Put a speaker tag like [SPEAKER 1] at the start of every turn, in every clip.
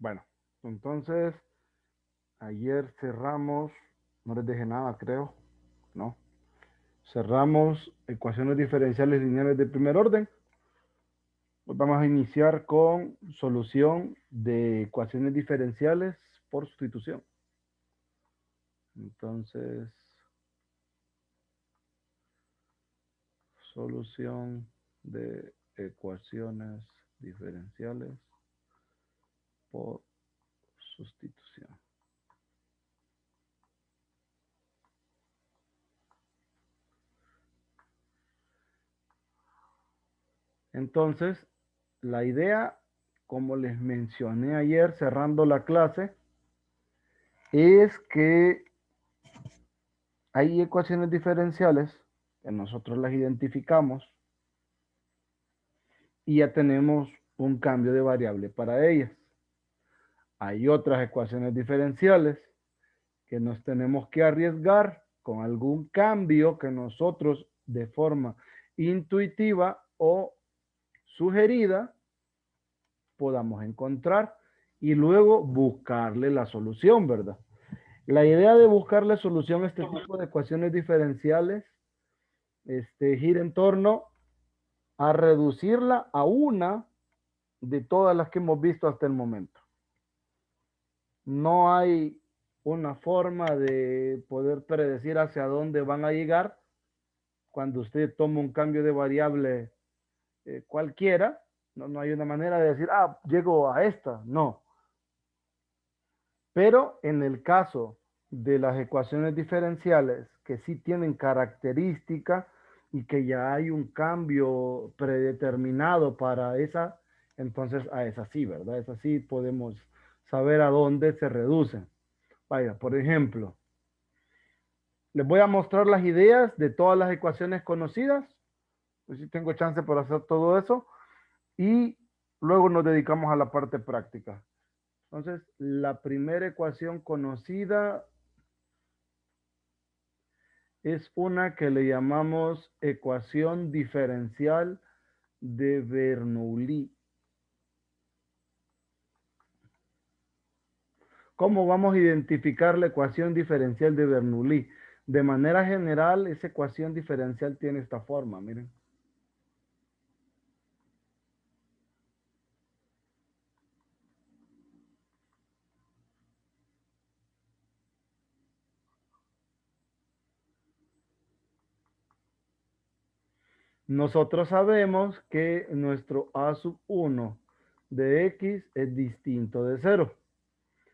[SPEAKER 1] Bueno, entonces ayer cerramos, no les dejé nada, creo, ¿no? Cerramos ecuaciones diferenciales lineales de primer orden. Pues vamos a iniciar con solución de ecuaciones diferenciales por sustitución. Entonces, solución de ecuaciones diferenciales por sustitución. Entonces, la idea, como les mencioné ayer cerrando la clase, es que hay ecuaciones diferenciales que nosotros las identificamos y ya tenemos un cambio de variable para ellas. Hay otras ecuaciones diferenciales que nos tenemos que arriesgar con algún cambio que nosotros de forma intuitiva o sugerida podamos encontrar y luego buscarle la solución, ¿verdad? La idea de buscarle solución a este tipo de ecuaciones diferenciales gira en torno a reducirla a una de todas las que hemos visto hasta el momento. No hay una forma de poder predecir hacia dónde van a llegar cuando usted toma un cambio de variable cualquiera. No hay una manera de decir, ah, llego a esta. No. Pero en el caso de las ecuaciones diferenciales que sí tienen característica y que ya hay un cambio predeterminado para esa, entonces a esa sí, ¿verdad? Esa sí podemos saber a dónde se reducen. Vaya, por ejemplo, les voy a mostrar las ideas de todas las ecuaciones conocidas. Pues sí tengo chance para hacer todo eso. Y luego nos dedicamos a la parte práctica. Entonces, la primera ecuación conocida es una que le llamamos ecuación diferencial de Bernoulli. ¿Cómo vamos a identificar la ecuación diferencial de Bernoulli? De manera general, esa ecuación diferencial tiene esta forma, miren. Nosotros sabemos que nuestro a sub 1 de x es distinto de 0.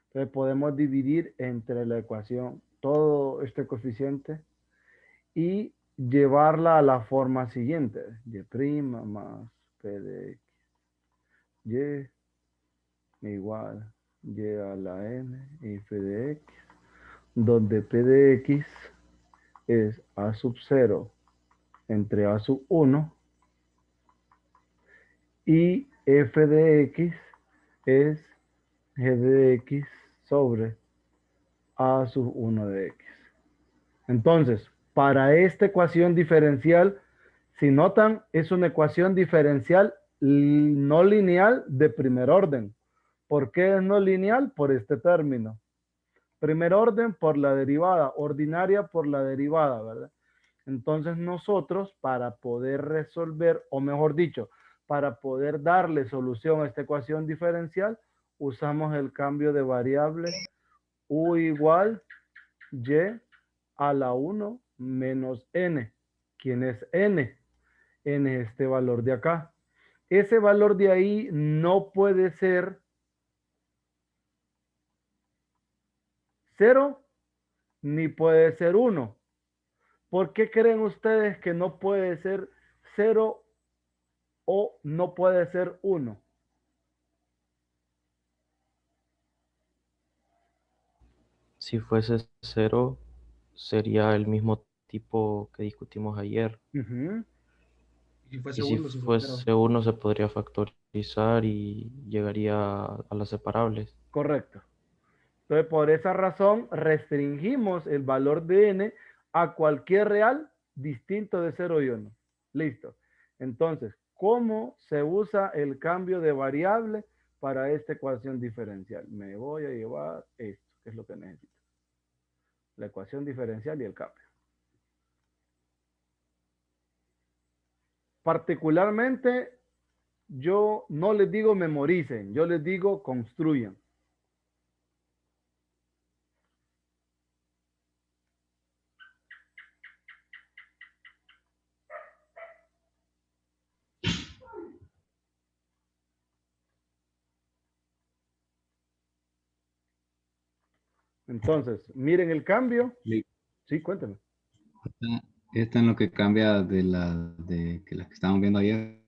[SPEAKER 1] Entonces podemos dividir entre la ecuación todo este coeficiente y llevarla a la forma siguiente. Y' más p de x. Y igual y a la n y f de x, donde p de x es a sub 0 entre a sub 1 y f de x es g de x sobre a sub 1 de x. Entonces, para esta ecuación diferencial, si notan, es una ecuación diferencial no lineal de primer orden. ¿Por qué es no lineal? Por este término. Primer orden por la derivada, ordinaria por la derivada, ¿verdad? Entonces nosotros para poder resolver, o mejor dicho, para poder darle solución a esta ecuación diferencial, usamos el cambio de variable u igual y a la 1 menos n. ¿Quién es n? N es este valor de acá. Ese valor de ahí no puede ser 0 ni puede ser 1. ¿Por qué creen ustedes que no puede ser 0 o no puede ser 1?
[SPEAKER 2] Si fuese cero, sería el mismo tipo que discutimos ayer.
[SPEAKER 1] Uh-huh.
[SPEAKER 3] Si fue
[SPEAKER 2] Y si
[SPEAKER 3] segundo, si fue cero.
[SPEAKER 2] fuese uno, se podría factorizar y llegaría a las separables.
[SPEAKER 1] Correcto. Entonces, por esa razón, restringimos el valor de n a cualquier real distinto de 0 y 1. Listo. Entonces, ¿cómo se usa el cambio de variable para esta ecuación diferencial. Me voy a llevar esto, que es lo que necesito. La ecuación diferencial y el cambio. Particularmente, yo no les digo memoricen, yo les digo construyan. Entonces, miren el cambio.
[SPEAKER 3] Sí.
[SPEAKER 1] Sí, cuéntame.
[SPEAKER 3] Esta en lo que cambia de que las que estábamos viendo ayer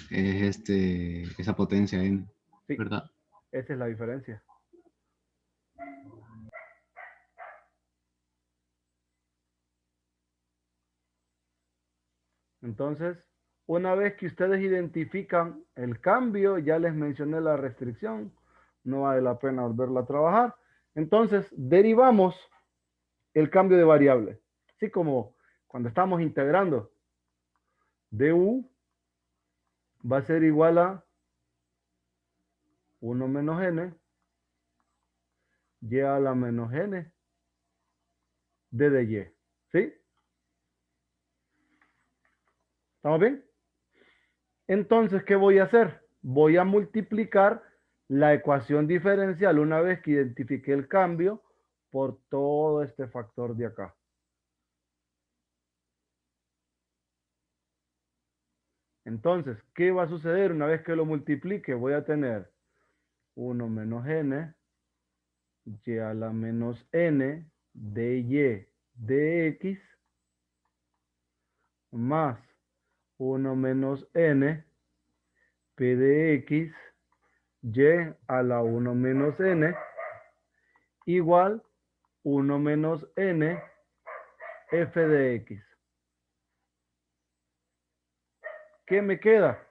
[SPEAKER 3] es esa potencia n,
[SPEAKER 1] Sí,
[SPEAKER 3] ¿verdad?
[SPEAKER 1] esa es la diferencia. Entonces, una vez que ustedes identifican el cambio, ya les mencioné la restricción, no vale la pena volverla a trabajar. Entonces, derivamos el cambio de variable. Así como cuando estamos integrando, du va a ser igual a 1 menos n, y a la menos n, d de y. ¿Sí? ¿Estamos bien? Entonces, ¿qué voy a hacer? Voy a multiplicar la ecuación diferencial una vez que identifique el cambio por todo este factor de acá. Entonces, ¿qué va a suceder una vez que lo multiplique? Voy a tener 1 menos n, y a la menos n, de y de x, más 1 menos n, p de x, y a la 1 menos n, igual 1 menos n, f de x. ¿Qué me queda?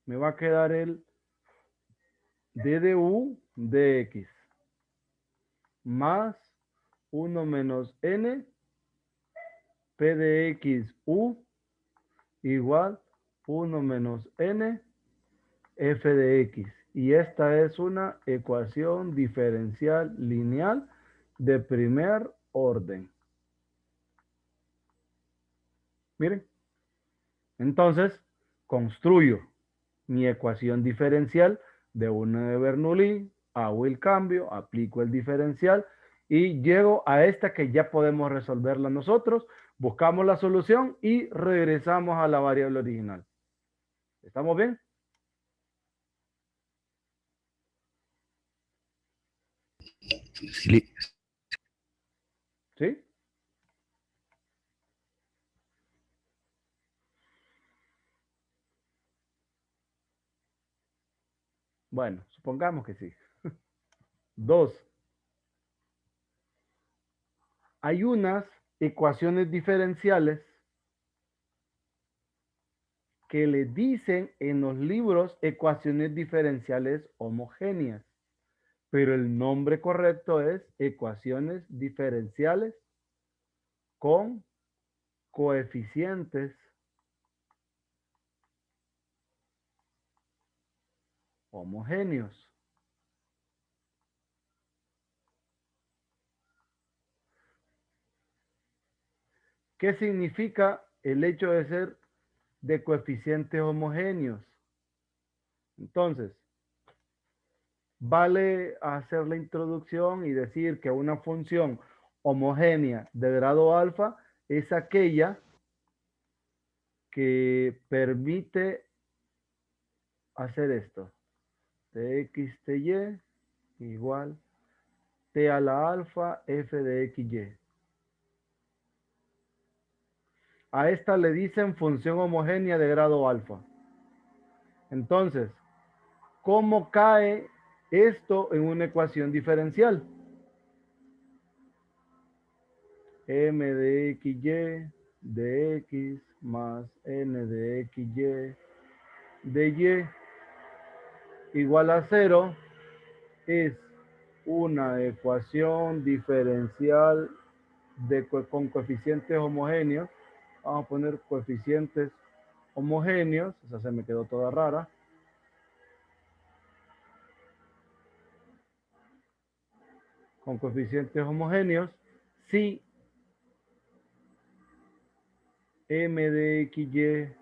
[SPEAKER 1] Me va a quedar el d de u de x más 1 menos n, p de x u, igual 1 menos n, f de x. Y esta es una ecuación diferencial lineal de primer orden. Miren. Entonces, construyo mi ecuación diferencial de 1 de Bernoulli, hago el cambio, aplico el diferencial y llego a esta que ya podemos resolverla nosotros, buscamos la solución y regresamos a la variable original. ¿Estamos bien?
[SPEAKER 3] Sí.
[SPEAKER 1] ¿Sí? Bueno, supongamos que sí. 2. Hay unas ecuaciones diferenciales que le dicen en los libros ecuaciones diferenciales homogéneas, pero el nombre correcto es ecuaciones diferenciales con coeficientes homogéneos. ¿Qué significa el hecho de ser de coeficientes homogéneos? Entonces, vale hacer la introducción y decir que una función homogénea de grado alfa es aquella que permite hacer esto. Tx ty igual t a la alfa f de xy. A esta le dicen función homogénea de grado alfa. Entonces, ¿cómo cae esto en una ecuación diferencial? M de xy de x más n de xy de y igual a 0 es una ecuación diferencial con coeficientes homogéneos. Vamos a poner coeficientes homogéneos, esa se me quedó toda rara. con coeficientes homogéneos si m de xy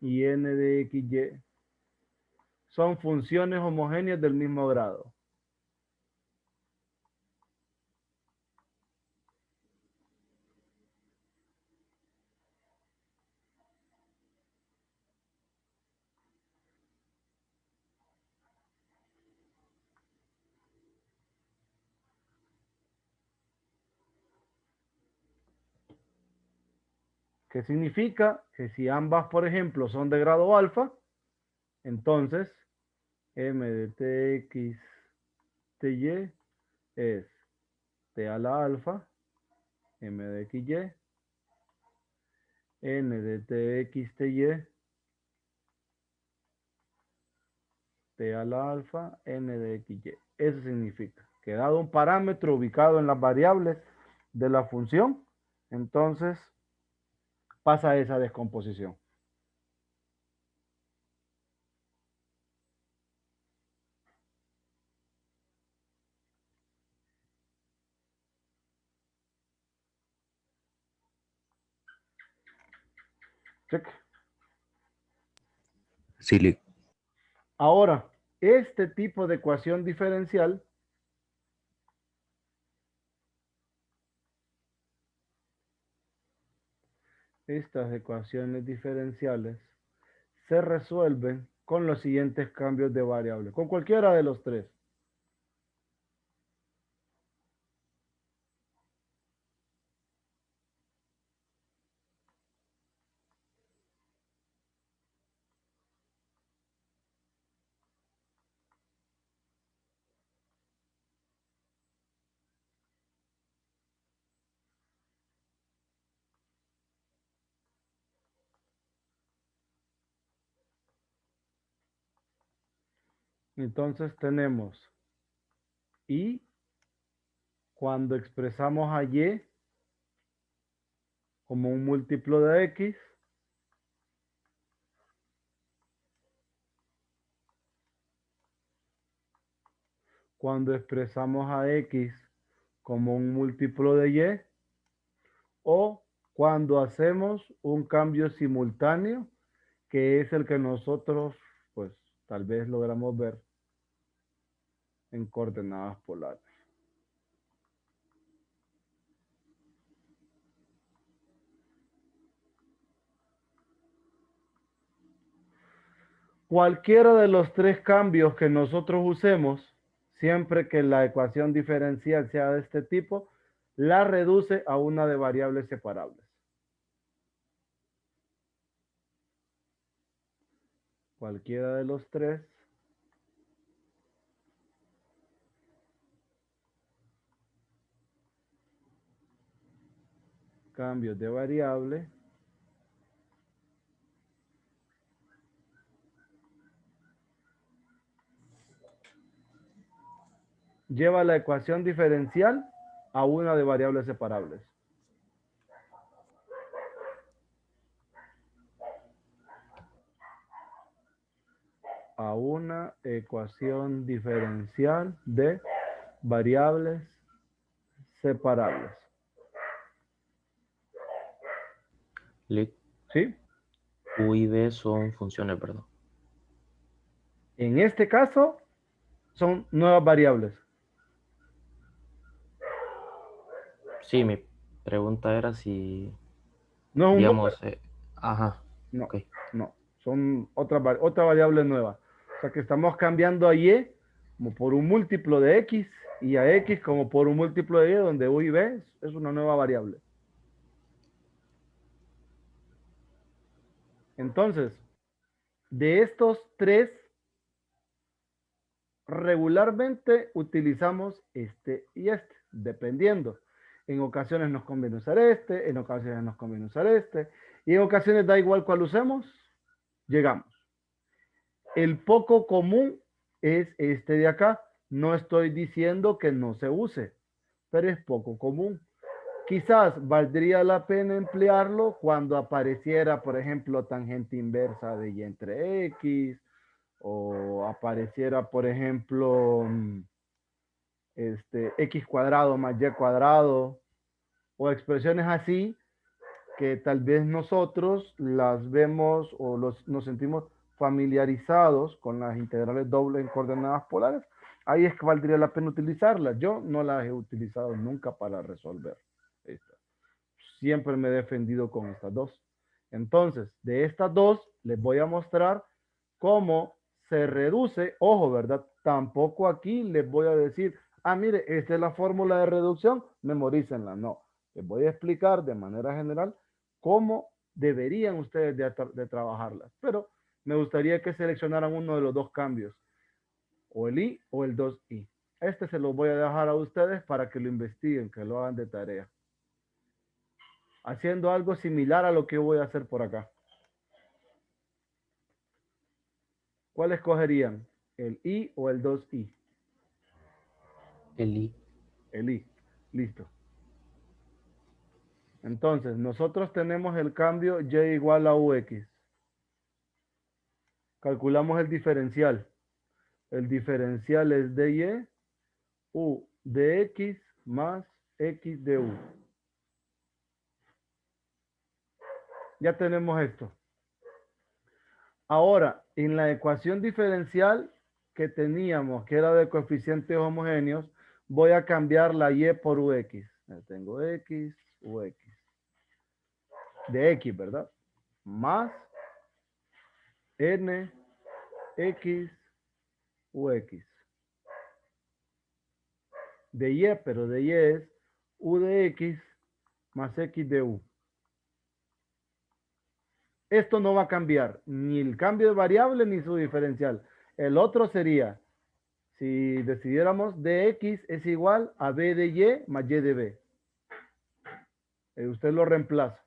[SPEAKER 1] y n de xy son funciones homogéneas del mismo grado. ¿Qué significa? Que si ambas, por ejemplo, son de grado alfa, entonces m de tx ty es t a la alfa, m de xy, n de tx ty, t a la alfa, n de xy. Eso significa que dado un parámetro ubicado en las variables de la función, entonces pasa esa descomposición. Check.
[SPEAKER 2] Sí, Lick.
[SPEAKER 1] Ahora, este tipo de ecuación diferencial estas ecuaciones diferenciales se resuelven con los siguientes cambios de variables, con cualquiera de los tres. Entonces tenemos y cuando expresamos a y como un múltiplo de x, cuando expresamos a x como un múltiplo de y, o cuando hacemos un cambio simultáneo, que es el que nosotros, pues, tal vez logramos ver en coordenadas polares. Cualquiera de los tres cambios que nosotros usemos, siempre que la ecuación diferencial sea de este tipo, la reduce a una de variables separables. Cualquiera de los tres cambios de variable lleva la ecuación diferencial a una de variables separables. A una ecuación diferencial de variables separables.
[SPEAKER 2] Lick.
[SPEAKER 1] ¿Sí?
[SPEAKER 2] U y B son funciones, ¿verdad?
[SPEAKER 1] En este caso, son nuevas variables.
[SPEAKER 2] Sí, mi pregunta era si,
[SPEAKER 1] No es un número.
[SPEAKER 2] digamos, ajá,
[SPEAKER 1] No,
[SPEAKER 2] ok.
[SPEAKER 1] no. Son otra variable nueva. O sea que estamos cambiando a y como por un múltiplo de x y a x como por un múltiplo de y, donde u y b es una nueva variable. Entonces, de estos tres, regularmente utilizamos este y este, dependiendo. En ocasiones nos conviene usar este, en ocasiones nos conviene usar este, y en ocasiones da igual cuál usemos, llegamos. El poco común es este de acá. No estoy diciendo que no se use, pero es poco común. Quizás valdría la pena emplearlo cuando apareciera, por ejemplo, tangente inversa de y entre x, o apareciera, por ejemplo, x cuadrado más y cuadrado, o expresiones así que tal vez nosotros las vemos o nos sentimos familiarizados con las integrales dobles en coordenadas polares, ahí es que valdría la pena utilizarlas. Yo no las he utilizado nunca para resolver estas. Siempre me he defendido con estas dos. Entonces, de estas dos, les voy a mostrar cómo se reduce. Ojo, ¿verdad? Tampoco aquí les voy a decir, ah, mire, esta es la fórmula de reducción, memorícenla. No, les voy a explicar de manera general cómo deberían ustedes de trabajarlas. Pero me gustaría que seleccionaran uno de los dos cambios, o el I o el 2I. Este se lo voy a dejar a ustedes para que lo investiguen, que lo hagan de tarea. Haciendo algo similar a lo que voy a hacer por acá. ¿Cuál escogerían? ¿El I o el 2I?
[SPEAKER 2] El I.
[SPEAKER 1] El I. Listo. Entonces, nosotros tenemos el cambio y igual a ux. Calculamos el diferencial. El diferencial es dy, u de x más x de u. Ya tenemos esto. Ahora, en la ecuación diferencial que teníamos, que era de coeficientes homogéneos, voy a cambiar la y por ux. Tengo x, ux. De x, ¿verdad? Más n, x, ux. De y, pero de y es u de x más x de u. Esto no va a cambiar, ni el cambio de variable ni su diferencial. El otro sería, si decidiéramos dx es igual a b de y más y de b. Usted lo reemplaza.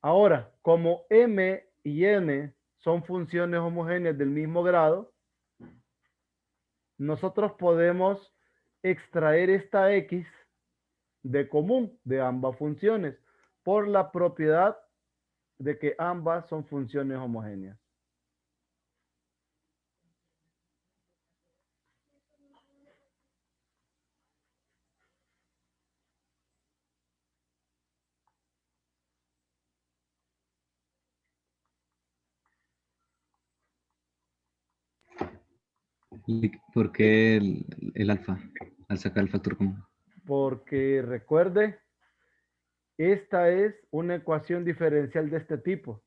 [SPEAKER 1] Ahora, como m y n son funciones homogéneas del mismo grado, nosotros podemos extraer esta x de común de ambas funciones por la propiedad de que ambas son funciones homogéneas.
[SPEAKER 3] ¿Y por qué el alfa al sacar el factor común?
[SPEAKER 1] Porque recuerde, esta es una ecuación diferencial de este tipo.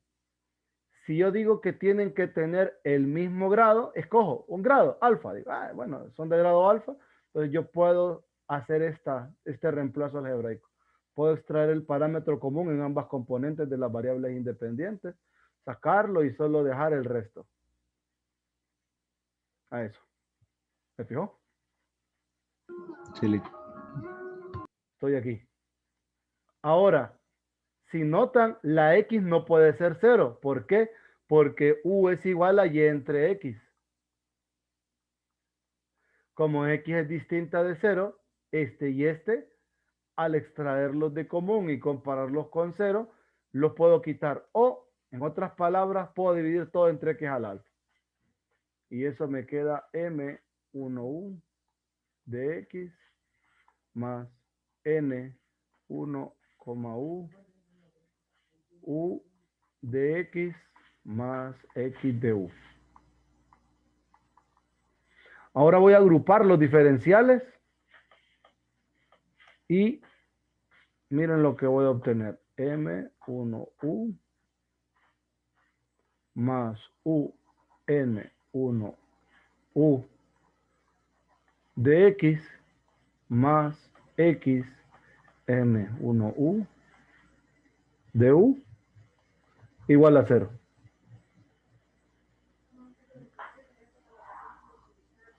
[SPEAKER 1] Si yo digo que tienen que tener el mismo grado, escojo un grado alfa. Digo, ah, bueno, son de grado alfa, entonces yo puedo hacer este reemplazo algebraico. Puedo extraer el parámetro común en ambas componentes de las variables independientes, sacarlo y solo dejar el resto. A eso. ¿Se fijó?
[SPEAKER 3] Sí,
[SPEAKER 1] Estoy aquí. Ahora, si notan, la X no puede ser cero. ¿Por qué? Porque U es igual a Y entre X. Como X es distinta de cero, este y este, al extraerlos de común y compararlos con cero, los puedo quitar. O, en otras palabras, puedo dividir todo entre X al alfa. Y eso me queda M1U de X más N1, U de X más X de U. Ahora voy a agrupar los diferenciales y miren lo que voy a obtener. M1U más UN1U de X más X M1U de U igual a 0.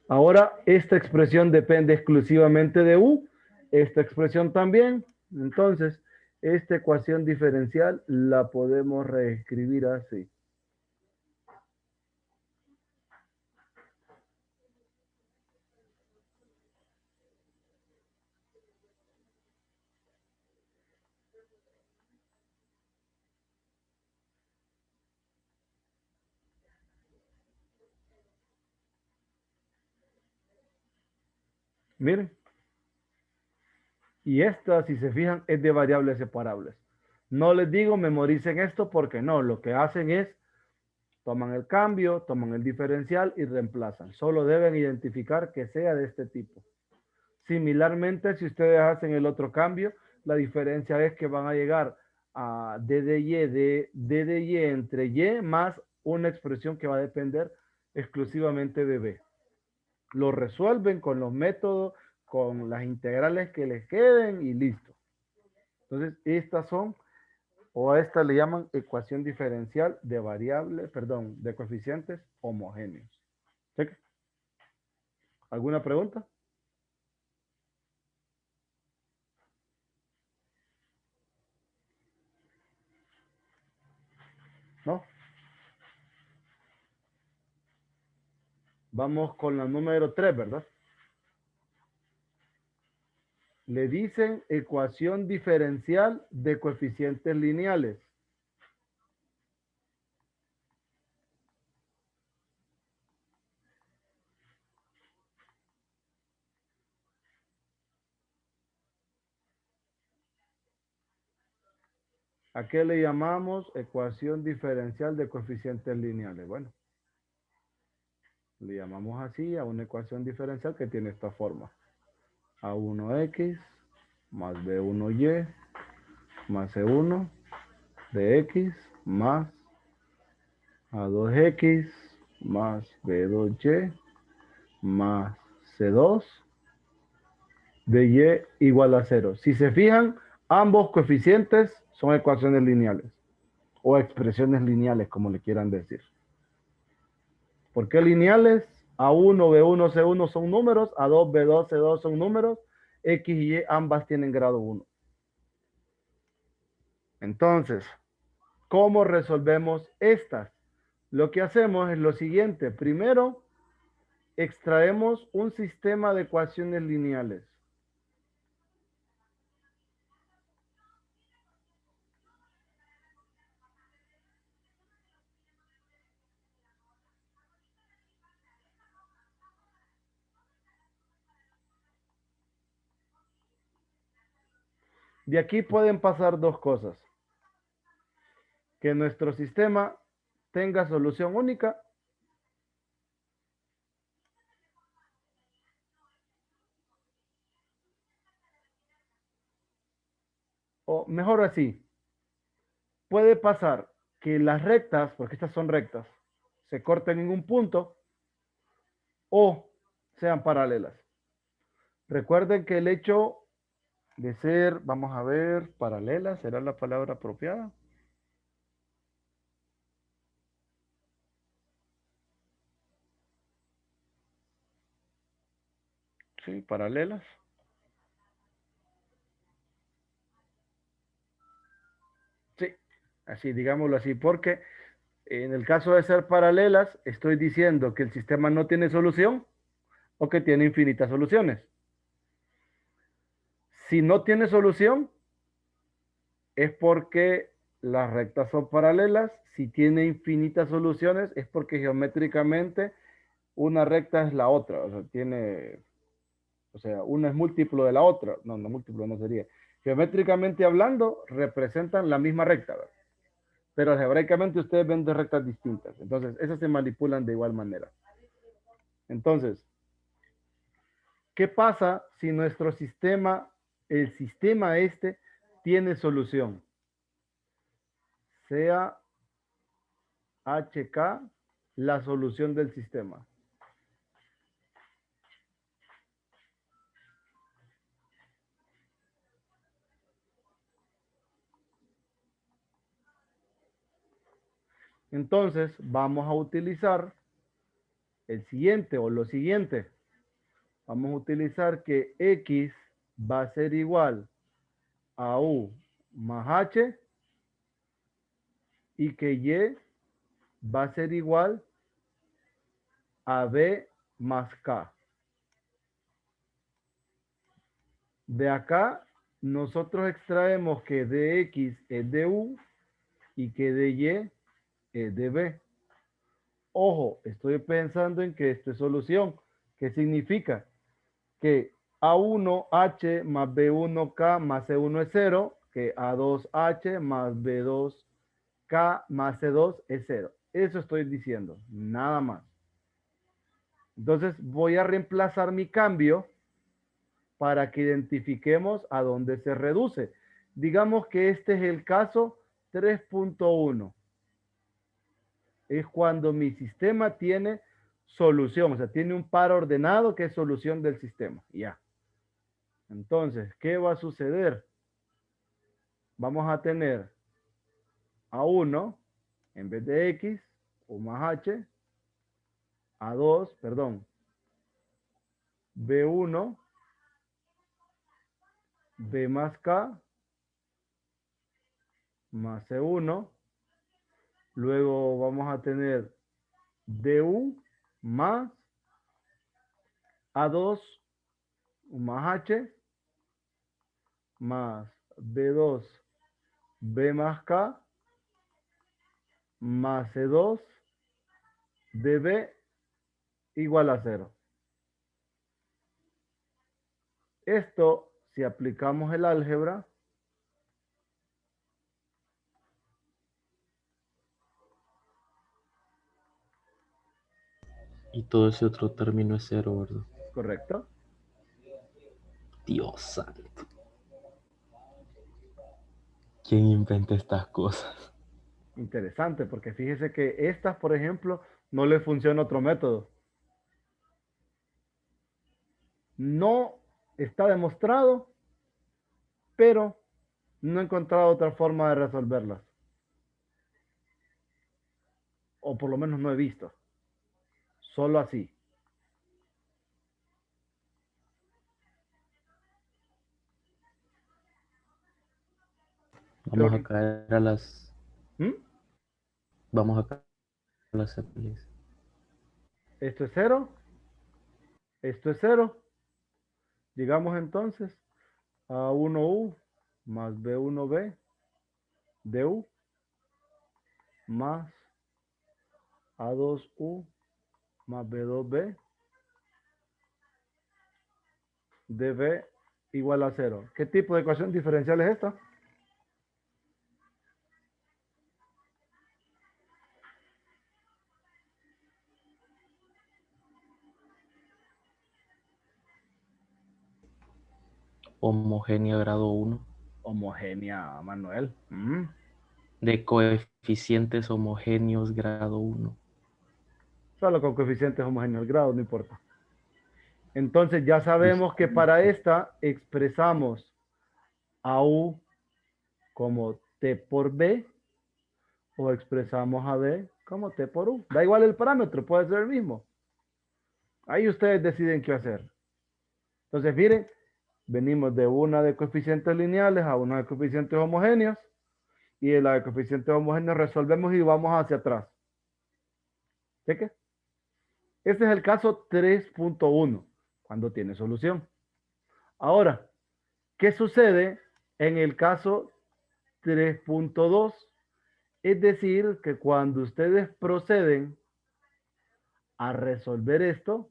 [SPEAKER 1] Ahora, esta expresión depende exclusivamente de U, esta expresión también. Entonces, esta ecuación diferencial la podemos reescribir así. Miren. Y esta, si se fijan, es de variables separables. No les digo memoricen esto porque no, lo que hacen es toman el cambio, toman el diferencial y reemplazan. Solo deben identificar que sea de este tipo. Similarmente, si ustedes hacen el otro cambio, la diferencia es que van a llegar a d de y entre y más una expresión que va a depender exclusivamente de b. Lo resuelven con los métodos, con las integrales que les queden y listo. Entonces, estas son, o a esta le llaman ecuación diferencial de variables, perdón, de coeficientes homogéneos. ¿Cheque? ¿Alguna pregunta? ¿No? Vamos con la número 3, ¿verdad? Le dicen ecuación diferencial de coeficientes lineales. ¿A qué le llamamos ecuación diferencial de coeficientes lineales? Bueno, le llamamos así a una ecuación diferencial que tiene esta forma. A1x más B1y más C1 de x más A2x más B2y más C2 de y igual a 0. Si se fijan, ambos coeficientes son ecuaciones lineales o expresiones lineales, como le quieran decir. ¿Por qué lineales? A1, B1, C1 son números, A2, B2, C2 son números, X y Y ambas tienen grado 1. Entonces, ¿cómo resolvemos estas? Lo que hacemos es lo siguiente. Primero, extraemos un sistema de ecuaciones lineales. De aquí pueden pasar dos cosas. Que nuestro sistema tenga solución única o mejor así, puede pasar que las rectas, porque estas son rectas, se corten en un punto o sean paralelas. Recuerden que el hecho de ser, vamos a ver, paralelas, ¿será la palabra apropiada? Sí, paralelas. Sí, así digámoslo así, porque en el caso de ser paralelas, estoy diciendo que el sistema no tiene solución o que tiene infinitas soluciones. Si no tiene solución, es porque las rectas son paralelas. Si tiene infinitas soluciones, es porque geométricamente una recta es la otra. O sea, una es múltiplo de la otra. No, múltiplo no sería. Geométricamente hablando, representan la misma recta, ¿verdad? Pero algebraicamente ustedes ven dos rectas distintas. Entonces, esas se manipulan de igual manera. Entonces, ¿qué pasa si nuestro sistema, el sistema este, tiene solución? Sea HK la solución del sistema. Entonces, vamos a utilizar el siguiente o lo siguiente. Vamos a utilizar que X va a ser igual a U más H y que Y va a ser igual a B más K. De acá, nosotros extraemos que dx es de U y que dy es de B. Ojo, estoy pensando en que esto es solución. ¿Qué significa? Que A1H más B1K más C1 es 0, que A2H más B2K más C2 es 0. Eso estoy diciendo, nada más. Entonces voy a reemplazar mi cambio para que identifiquemos a dónde se reduce. Digamos que este es el caso 3.1. Es cuando mi sistema tiene solución, o sea, tiene un par ordenado que es solución del sistema. Ya. Entonces, ¿qué va a suceder? Vamos a tener A1 en vez de X, U más H, A2, perdón, B1, B más K, más C1. Luego vamos a tener DU más A2, U más H, más B2, B más K, más C2, DB igual a 0. Esto, si aplicamos el álgebra,
[SPEAKER 2] Y todo ese otro término es 0, ¿verdad?
[SPEAKER 1] ¿correcto?
[SPEAKER 2] Dios santo. ¿Quién inventa estas cosas?
[SPEAKER 1] Interesante, porque fíjese que estas, por ejemplo, no le funciona otro método. No está demostrado, pero no he encontrado otra forma de resolverlas. O por lo menos no he visto. Solo así. Creo
[SPEAKER 2] Vamos a
[SPEAKER 1] que...
[SPEAKER 2] caer a las...
[SPEAKER 1] ¿Mm?
[SPEAKER 2] Vamos a caer a las semifinales.
[SPEAKER 1] Esto es 0. Esto es 0. Llegamos entonces a 1U más B1B DU más A2U más B2B DB igual a 0. ¿Qué tipo de ecuación diferencial es esta?
[SPEAKER 2] Homogénea grado 1.
[SPEAKER 1] Homogénea, Manuel.
[SPEAKER 2] De coeficientes homogéneos grado 1.
[SPEAKER 1] Solo con coeficientes homogéneos al grado, no importa. Entonces ya sabemos que para esta expresamos a U como T por B o expresamos a B como T por U. Da igual el parámetro, puede ser el mismo. Ahí ustedes deciden qué hacer. Entonces, miren, venimos de una de coeficientes lineales a una de coeficientes homogéneos y de la de coeficientes homogéneos resolvemos y vamos hacia atrás. ¿Cheque? Este es el caso 3.1, cuando tiene solución. Ahora, ¿qué sucede en el caso 3.2? Es decir, que cuando ustedes proceden a resolver esto,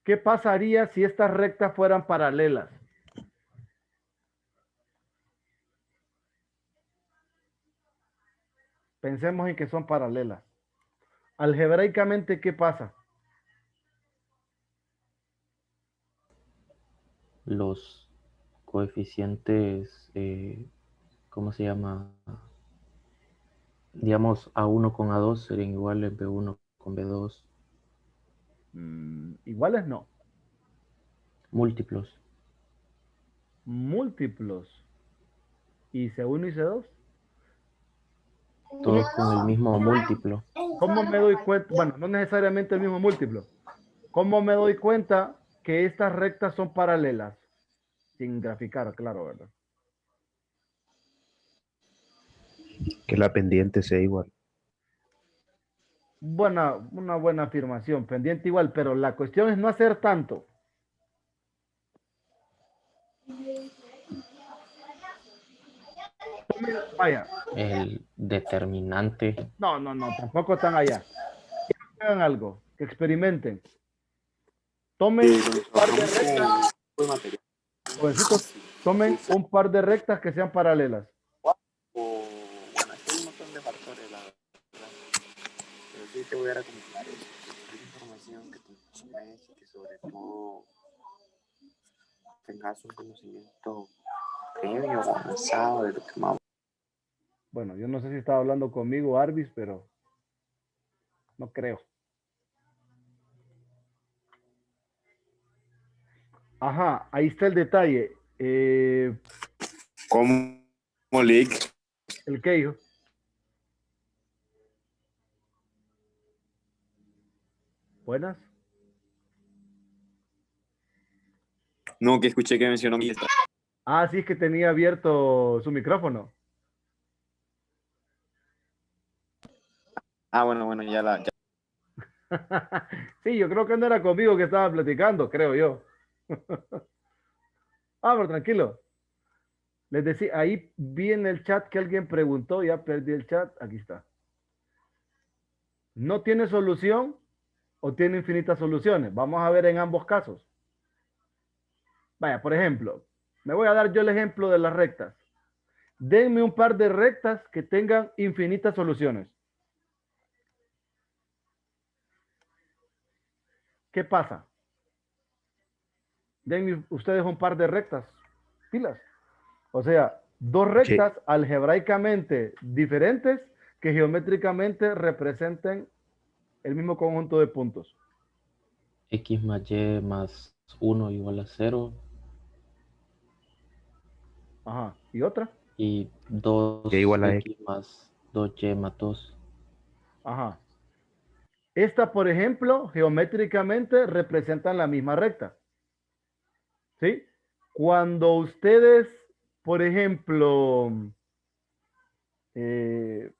[SPEAKER 1] ¿qué pasaría si estas rectas fueran paralelas? Pensemos en que son paralelas. Algebraicamente, ¿qué pasa?
[SPEAKER 2] Los coeficientes, ¿cómo se llama? Digamos, A1 con A2 serían iguales, B1 con B2.
[SPEAKER 1] Iguales no.
[SPEAKER 2] Múltiplos.
[SPEAKER 1] Múltiplos. ¿Y C1 y C2?
[SPEAKER 2] Todos con el mismo múltiplo.
[SPEAKER 1] ¿Cómo me doy cuenta? Bueno, no necesariamente el mismo múltiplo. ¿Cómo me doy cuenta que estas rectas son paralelas? Sin graficar, claro, ¿verdad?
[SPEAKER 4] Que la pendiente sea igual.
[SPEAKER 1] Una buena afirmación, pendiente igual, pero la cuestión es no hacer tanto. Vaya,
[SPEAKER 2] El determinante.
[SPEAKER 1] no, tampoco están allá. Hagan algo, que experimenten. Tomen un par de rectas, jovencitos, tomen un par de rectas que sean paralelas.
[SPEAKER 5] O, bueno, aquí hay un montón de factores, la verdad. Pero sí te voy a recomendar eso. Es información que te informes y que sobre todo tengas un conocimiento previo o avanzado de lo que vamos.
[SPEAKER 1] Bueno, yo no sé si estaba hablando conmigo, Arvis, pero no creo. Ajá, ahí está el detalle.
[SPEAKER 5] ¿Cómo, Lick?
[SPEAKER 1] ¿El qué, hijo? Buenas.
[SPEAKER 5] No, que escuché que mencionó mi lista.
[SPEAKER 1] Ah, sí, es que tenía abierto su micrófono.
[SPEAKER 5] Ah, bueno, ya la. Ya.
[SPEAKER 1] Sí, yo creo que no era conmigo que estaba platicando, creo yo. Pero tranquilo. Les decía, ahí vi en el chat que alguien preguntó, ya perdí el chat, aquí está. ¿No tiene solución o tiene infinitas soluciones? Vamos a ver en ambos casos. Vaya, por ejemplo, me voy a dar yo el ejemplo de las rectas. Denme un par de rectas que tengan infinitas soluciones. ¿Qué pasa? Denme ustedes un par de rectas, pilas. O sea, dos rectas algebraicamente diferentes que geométricamente representen el mismo conjunto de puntos.
[SPEAKER 2] X más Y más 1 igual a 0.
[SPEAKER 1] Ajá. ¿Y otra?
[SPEAKER 2] Y
[SPEAKER 4] Y igual a X.
[SPEAKER 2] 2X más 2Y más 2.
[SPEAKER 1] Ajá. Esta, por ejemplo, geométricamente representan la misma recta. ¿Sí? Cuando ustedes, por ejemplo, eh,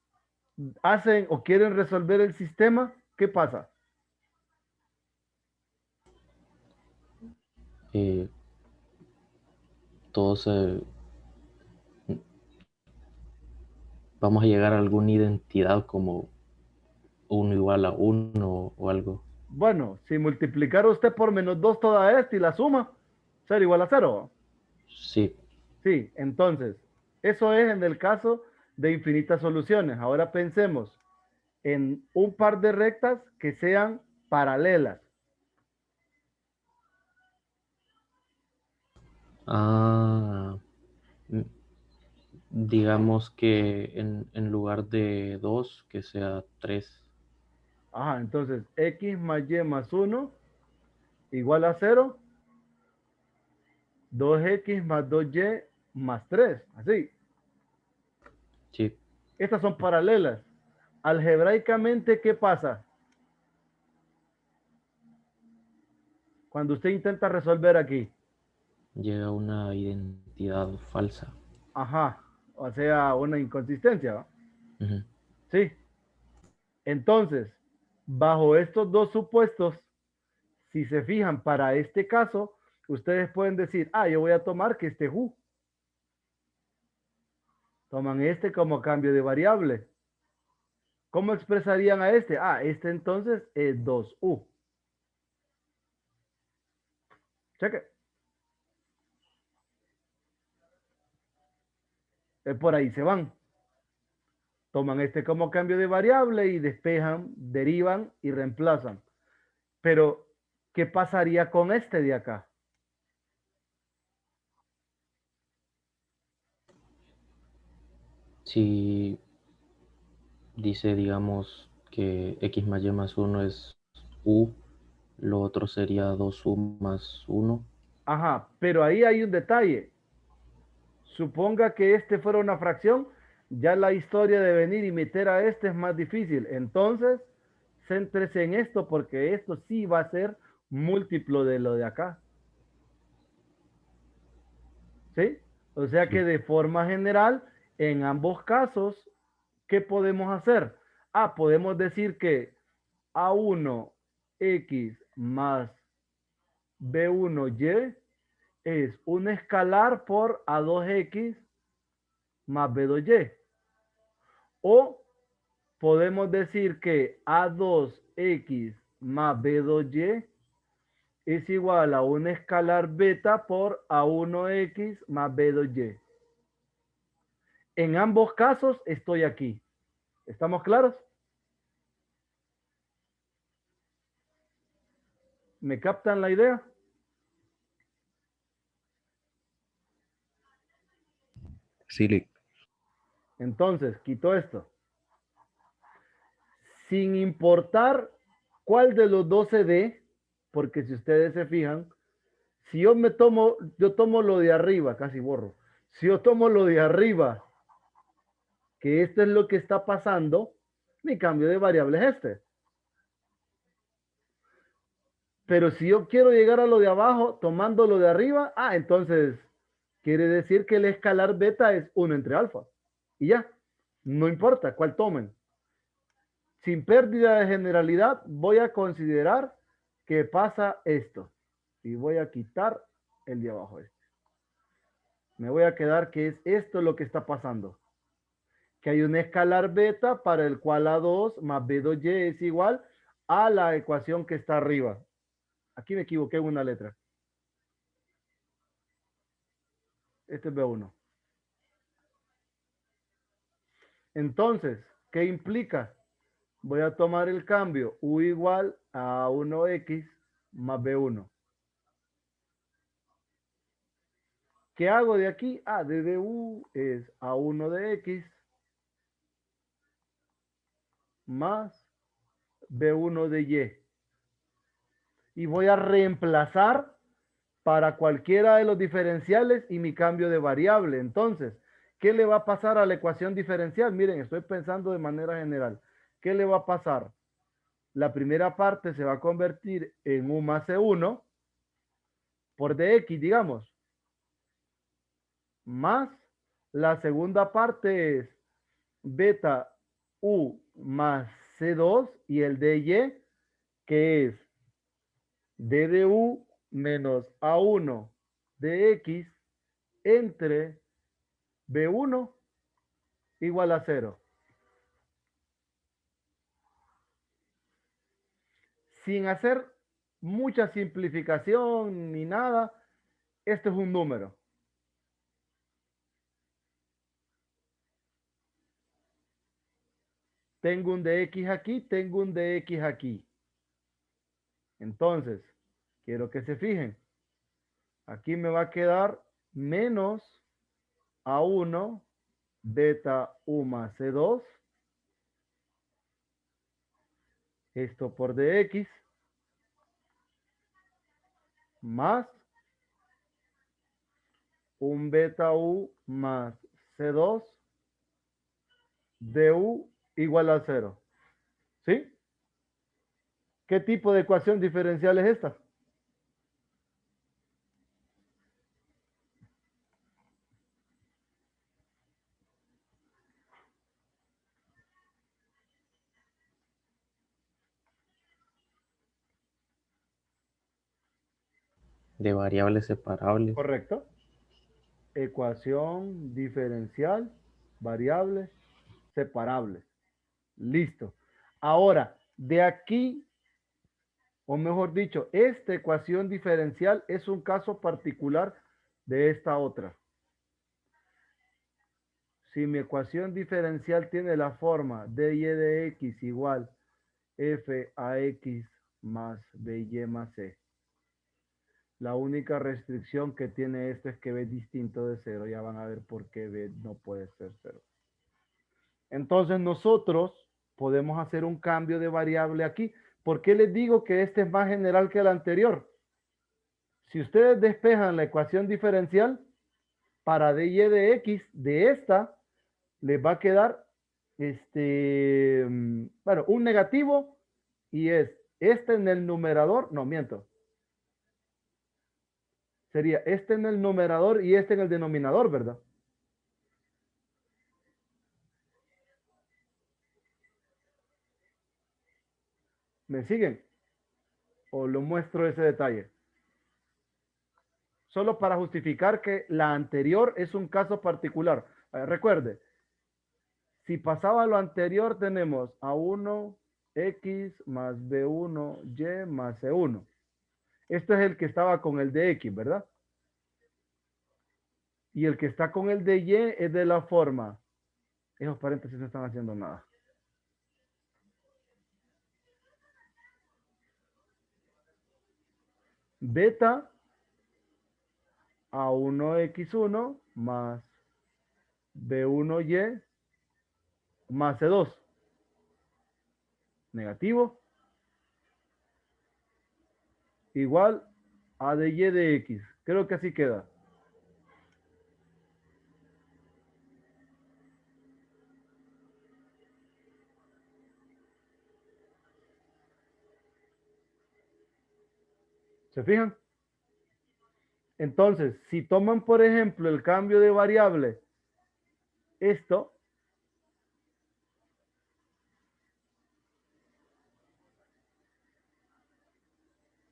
[SPEAKER 1] hacen o quieren resolver el sistema, ¿qué pasa?
[SPEAKER 2] Todos vamos a llegar a alguna identidad como 1 igual a 1 o algo.
[SPEAKER 1] Bueno, si multiplicara usted por menos 2 toda esta y la suma, 0 igual a 0.
[SPEAKER 2] Sí,
[SPEAKER 1] Sí, entonces, eso es en el caso de infinitas soluciones. Ahora pensemos en un par de rectas que sean paralelas.
[SPEAKER 2] digamos que en lugar de 2, que sea 3.
[SPEAKER 1] Ajá, entonces x más y más 1 igual a 0. 2x más 2y más 3. Así.
[SPEAKER 2] Sí,
[SPEAKER 1] Estas son paralelas. Algebraicamente, ¿qué pasa? Cuando usted intenta resolver aquí.
[SPEAKER 2] llega una identidad falsa.
[SPEAKER 1] Ajá. O sea, una inconsistencia, ¿va?
[SPEAKER 2] Ujú.
[SPEAKER 1] Sí. Entonces, bajo estos dos supuestos, si se fijan para este caso, ustedes pueden decir, yo voy a tomar que este u. Toman este como cambio de variable. ¿Cómo expresarían a este? Este entonces es 2u. Cheque. Por ahí se van. Toman este como cambio de variable y despejan, derivan y reemplazan. Pero, ¿qué pasaría con este de acá?
[SPEAKER 2] Si dice, digamos, que x más y más 1 es u, lo otro sería 2u más 1.
[SPEAKER 1] Ajá, pero ahí hay un detalle. Suponga que este fuera una fracción, ya la historia de venir y meter a este es más difícil. Entonces, céntrese en esto porque esto sí va a ser múltiplo de lo de acá. ¿Sí? O sea que de forma general, en ambos casos, ¿qué podemos hacer? Podemos decir que A1X más B1Y es un escalar por A2X más B2Y. O podemos decir que A2X más B2Y es igual a un escalar beta por A1X más B2Y. En ambos casos estoy aquí. ¿Estamos claros? ¿Me captan la idea?
[SPEAKER 4] Sí,
[SPEAKER 1] Entonces, quito esto. Sin importar cuál de los dos se dé, porque si ustedes se fijan, si yo tomo lo de arriba, casi borro. Si yo tomo lo de arriba, que esto es lo que está pasando, mi cambio de variable es este. Pero si yo quiero llegar a lo de abajo tomando lo de arriba, entonces quiere decir que el escalar beta es 1 entre alfa. Y ya, no importa cuál tomen. Sin pérdida de generalidad, voy a considerar que pasa esto. Y voy a quitar el de abajo este. Me voy a quedar que es esto lo que está pasando. Que hay un escalar beta para el cual A2 más B2Y es igual a la ecuación que está arriba. Aquí me equivoqué en una letra. Este es B1. Entonces, ¿qué implica? Voy a tomar el cambio U igual a 1X más B1. ¿Qué hago de aquí? De U es A1 de X más B1 de Y. Y voy a reemplazar para cualquiera de los diferenciales y mi cambio de variable. Entonces, ¿qué le va a pasar a la ecuación diferencial? Miren, estoy pensando de manera general. ¿Qué le va a pasar? La primera parte se va a convertir en U más C1 por DX, digamos. Más la segunda parte es beta U más C2 y el DY, que es D de U menos A1 de X entre B1 igual a 0. Sin hacer mucha simplificación ni nada, esto es un número. Tengo un dx aquí, tengo un dx aquí. Entonces, quiero que se fijen. Aquí me va a quedar menos A1 beta U más C2. Esto por dx. Más un beta U más C2 du igual a 0. ¿Sí? ¿Qué tipo de ecuación diferencial es esta?
[SPEAKER 2] De variables separables.
[SPEAKER 1] Correcto. Ecuación diferencial, variables separables. Listo. Ahora, de aquí, o mejor dicho, esta ecuación diferencial es un caso particular de esta otra. Si mi ecuación diferencial tiene la forma dy de x igual f a x más by más c. La única restricción que tiene esto es que b es distinto de 0. Ya van a ver por qué b no puede ser 0. Entonces nosotros podemos hacer un cambio de variable aquí. ¿Por qué les digo que este es más general que el anterior? Si ustedes despejan la ecuación diferencial, para dy de x de esta, les va a quedar un negativo y es este en el numerador, no, miento. Sería este en el numerador y este en el denominador, ¿verdad? ¿Me siguen? ¿O lo muestro ese detalle? Solo para justificar que la anterior es un caso particular. Recuerde, si pasaba lo anterior, tenemos A1X más B1Y más C1. Este es el que estaba con el de X, ¿verdad? Y el que está con el de Y es de la forma. Esos paréntesis no están haciendo nada. Beta A1X1 más B1Y más C2. Negativo. Igual a de Y de X. Creo que así queda. ¿Se fijan? Entonces, si toman, por ejemplo, el cambio de variable, esto,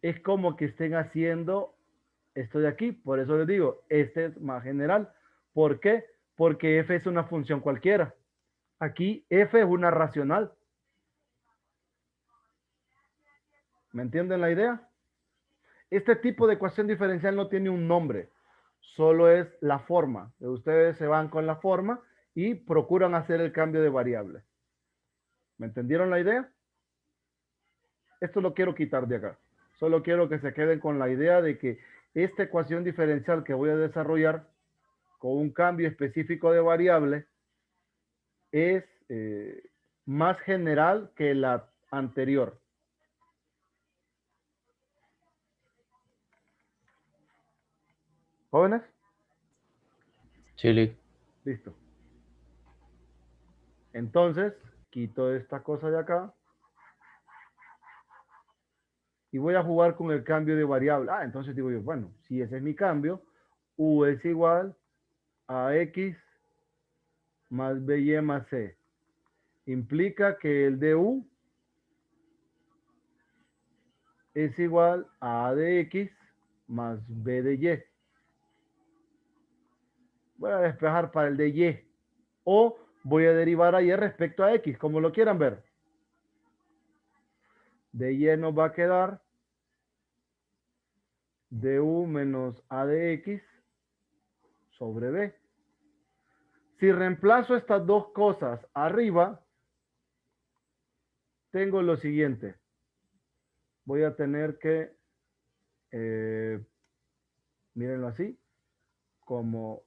[SPEAKER 1] es como que estén haciendo esto de aquí. Por eso les digo, este es más general. ¿Por qué? Porque f es una función cualquiera. Aquí f es una racional. ¿Me entienden la idea? Este tipo de ecuación diferencial no tiene un nombre, solo es la forma. Ustedes se van con la forma y procuran hacer el cambio de variable. ¿Me entendieron la idea? Esto lo quiero quitar de acá. Solo quiero que se queden con la idea de que esta ecuación diferencial que voy a desarrollar con un cambio específico de variable es más general que la anterior. ¿Jóvenes?
[SPEAKER 2] Chile.
[SPEAKER 1] Listo. Entonces, quito esta cosa de acá. Y voy a jugar con el cambio de variable. Entonces digo yo, bueno, si ese es mi cambio, U es igual a X más BY más C. Implica que el de U es igual a A de X más B de Y. Voy a despejar para el de Y. O voy a derivar a Y respecto a X, como lo quieran ver. De Y nos va a quedar du menos A de X sobre B. Si reemplazo estas dos cosas arriba, tengo lo siguiente. Voy a tener que, mírenlo así, como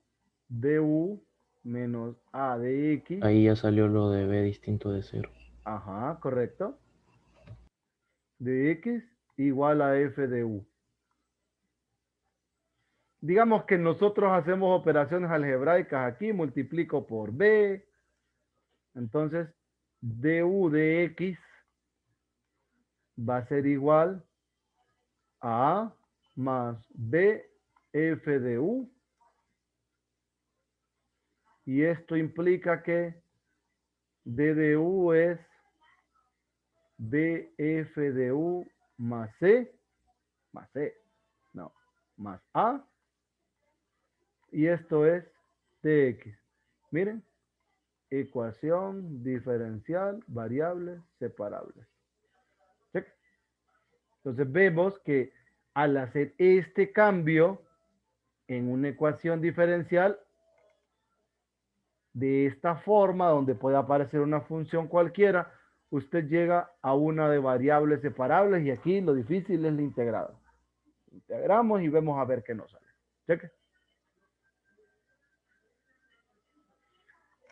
[SPEAKER 1] du menos A de X.
[SPEAKER 2] Ahí ya salió lo de B distinto de 0.
[SPEAKER 1] Ajá, correcto. De X igual a F de U. Digamos que nosotros hacemos operaciones algebraicas aquí, multiplico por B. Entonces, du de X va a ser igual a A más B F de U. Y esto implica que D de U es BF de U más C, más A. Y esto es dx. Miren, ecuación diferencial, variables separables. ¿Check? Entonces vemos que al hacer este cambio en una ecuación diferencial, de esta forma, donde puede aparecer una función cualquiera, usted llega a una de variables separables y aquí lo difícil es la integrada. Integramos y vemos a ver qué nos sale. Cheque.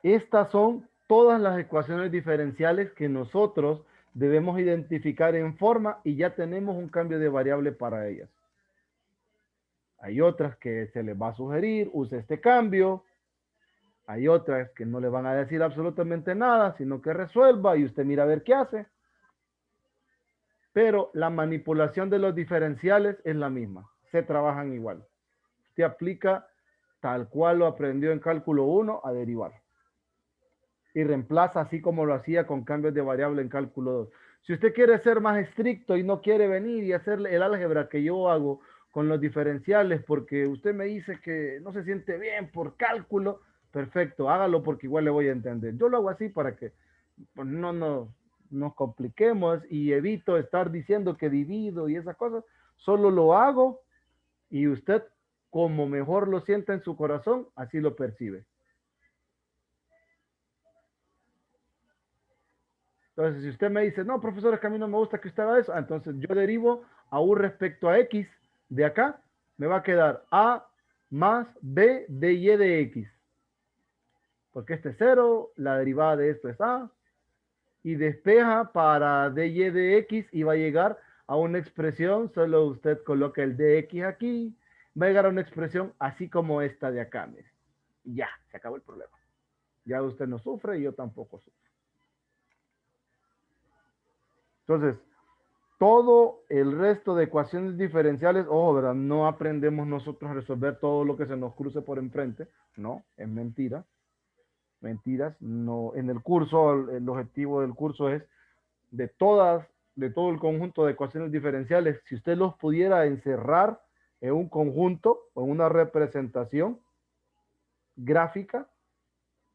[SPEAKER 1] Estas son todas las ecuaciones diferenciales que nosotros debemos identificar en forma y ya tenemos un cambio de variable para ellas. Hay otras que se les va a sugerir, use este cambio. Hay otras que no le van a decir absolutamente nada, sino que resuelva y usted mira a ver qué hace. Pero la manipulación de los diferenciales es la misma. Se trabajan igual. Usted aplica tal cual lo aprendió en cálculo 1 a derivar. Y reemplaza así como lo hacía con cambios de variable en cálculo 2. Si usted quiere ser más estricto y no quiere venir y hacer el álgebra que yo hago con los diferenciales porque usted me dice que no se siente bien por cálculo, perfecto, hágalo porque igual le voy a entender. Yo lo hago así para que pues, no nos compliquemos y evito estar diciendo que divido y esas cosas. Solo lo hago y usted, como mejor lo sienta en su corazón, así lo percibe. Entonces, si usted me dice, no, profesor, es que a mí no me gusta que usted haga eso, entonces yo derivo a U respecto a X de acá, me va a quedar A más B de Y de X. Porque este es 0, la derivada de esto es A, y despeja para dy de x y va a llegar a una expresión, solo usted coloca el dx aquí, va a llegar a una expresión así como esta de acá. Mire. Ya, se acabó el problema. Ya usted no sufre y yo tampoco sufro. Entonces, todo el resto de ecuaciones diferenciales, ojo, ¿verdad? No aprendemos nosotros a resolver todo lo que se nos cruce por enfrente. No, es mentira. Mentiras. No, en el curso, el objetivo del curso es de todo el conjunto de ecuaciones diferenciales, si usted los pudiera encerrar en un conjunto o en una representación gráfica,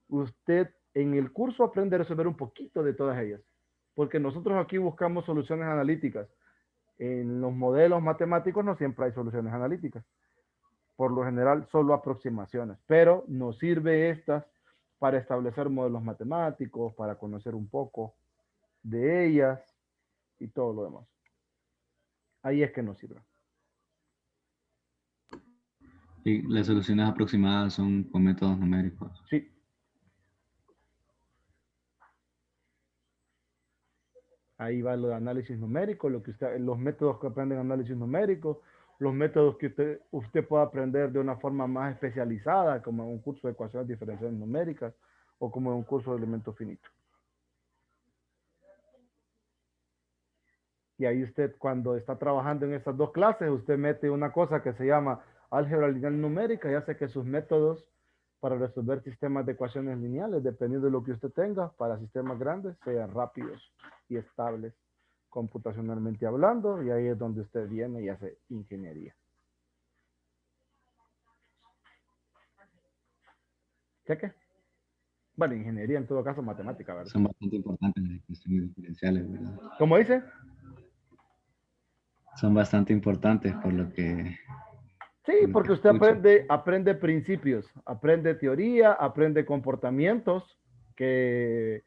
[SPEAKER 1] usted en el curso aprende a resolver un poquito de todas ellas. Porque nosotros aquí buscamos soluciones analíticas. En los modelos matemáticos no siempre hay soluciones analíticas. Por lo general, solo aproximaciones. Pero nos sirve estas para establecer modelos matemáticos, para conocer un poco de ellas y todo lo demás. Ahí es que nos sirve.
[SPEAKER 3] Y las soluciones aproximadas son con métodos numéricos.
[SPEAKER 1] Sí. Ahí va lo de análisis numérico, lo que usted, los métodos que aprenden análisis numérico, los métodos que usted pueda aprender de una forma más especializada, como en un curso de ecuaciones diferenciales numéricas o como en un curso de elementos finitos. Y ahí usted, cuando está trabajando en esas dos clases, usted mete una cosa que se llama álgebra lineal numérica y hace que sus métodos para resolver sistemas de ecuaciones lineales, dependiendo de lo que usted tenga, para sistemas grandes, sean rápidos y estables computacionalmente hablando, y ahí es donde usted viene y hace ingeniería. ¿Qué? Bueno, ingeniería en todo caso, matemática, ¿verdad?
[SPEAKER 3] Son bastante importantes las ecuaciones diferenciales, ¿verdad?
[SPEAKER 1] ¿Cómo dice?
[SPEAKER 3] Son bastante importantes por lo que...
[SPEAKER 1] Sí,
[SPEAKER 3] por lo
[SPEAKER 1] porque
[SPEAKER 3] que
[SPEAKER 1] usted
[SPEAKER 3] escucho.
[SPEAKER 1] aprende principios, aprende teoría, aprende comportamientos que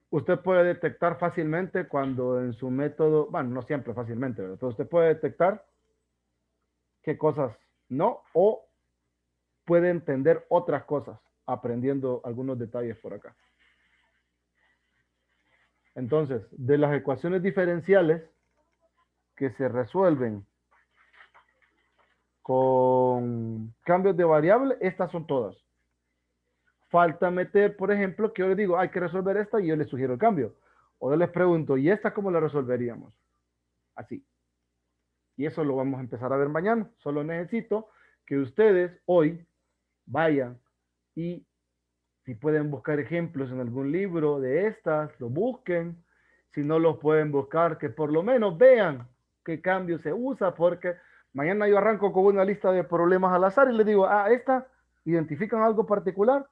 [SPEAKER 1] usted puede detectar fácilmente cuando en su método, bueno, no siempre fácilmente, ¿verdad? Pero usted puede detectar qué cosas no, o puede entender otras cosas aprendiendo algunos detalles por acá. Entonces, de las ecuaciones diferenciales que se resuelven con cambios de variable, estas son todas. Falta meter, por ejemplo, que yo les digo, hay que resolver esta y yo les sugiero el cambio. O yo les pregunto, ¿y esta cómo la resolveríamos? Así. Y eso lo vamos a empezar a ver mañana. Solo necesito que ustedes hoy vayan y si pueden buscar ejemplos en algún libro de estas, lo busquen. Si no los pueden buscar, que por lo menos vean qué cambio se usa, porque mañana yo arranco con una lista de problemas al azar y les digo, esta, ¿identifican algo particular?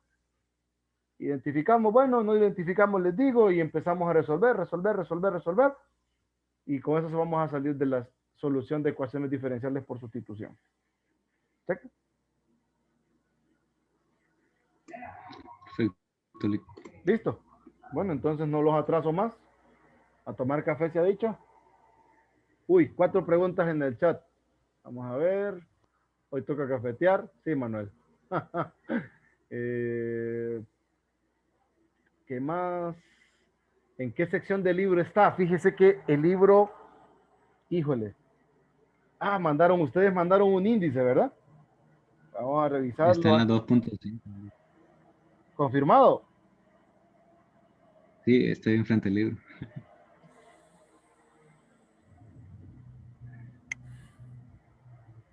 [SPEAKER 1] Identificamos, bueno, no identificamos, les digo, y empezamos a resolver. Y con eso vamos a salir de la solución de ecuaciones diferenciales por sustitución. ¿Check?
[SPEAKER 3] Perfecto.
[SPEAKER 1] ¿Listo? Bueno, entonces no los atraso más. A tomar café se ha dicho. Uy, 4 preguntas en el chat. Vamos a ver. Hoy toca cafetear. Sí, Manuel. ¿Qué más? ¿En qué sección del libro está? Fíjese que el libro, híjole. Ustedes mandaron un índice, ¿verdad? Vamos a
[SPEAKER 3] Está
[SPEAKER 1] revisarlo.
[SPEAKER 3] en la 2.5.
[SPEAKER 1] ¿Confirmado?
[SPEAKER 3] Sí, estoy enfrente del libro.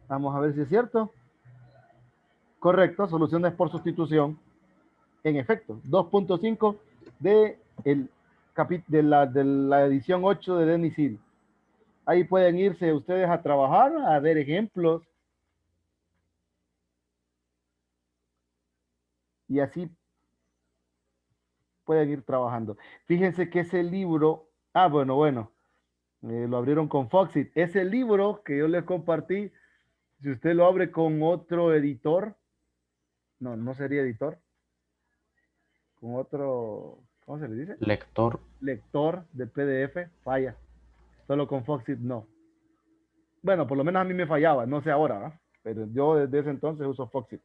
[SPEAKER 1] Vamos a ver si es cierto. Correcto, soluciones por sustitución. En efecto, 2.5 de, de la edición 8 de Dennis Hill. Ahí pueden irse ustedes a trabajar, a ver ejemplos. y así pueden ir trabajando. Fíjense que ese libro, bueno, lo abrieron con Foxit. Ese libro que yo les compartí, si usted lo abre con otro editor, no sería editor, con otro, ¿cómo se le dice?
[SPEAKER 2] Lector.
[SPEAKER 1] Lector de PDF, falla. Solo con Foxit no. Bueno, por lo menos a mí me fallaba, no sé ahora, ¿verdad? Pero yo desde ese entonces uso Foxit.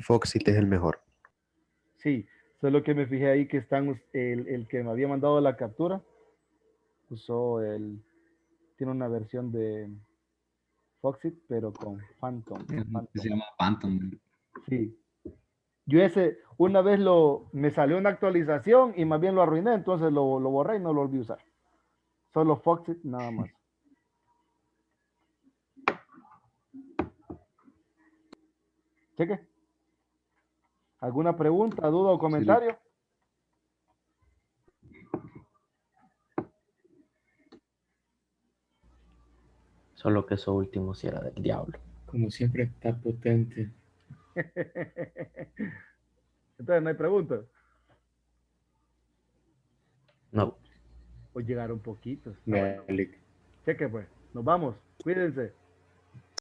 [SPEAKER 4] Foxit es el mejor.
[SPEAKER 1] Sí, solo que me fijé ahí que están, el que me había mandado la captura, tiene una versión de Foxit, pero con Phantom.
[SPEAKER 3] Se llama Phantom.
[SPEAKER 1] Sí. Yo una vez me salió una actualización y más bien lo arruiné, entonces lo borré y no lo volví a usar. Solo Foxit nada más. Cheque. ¿Alguna pregunta, duda o comentario?
[SPEAKER 2] Solo que eso último sí era del diablo.
[SPEAKER 6] Como siempre está potente.
[SPEAKER 1] Entonces no hay preguntas.
[SPEAKER 2] No.
[SPEAKER 1] O llegaron poquitos.
[SPEAKER 6] Dale.
[SPEAKER 1] Cheque pues. Nos vamos. Cuídense.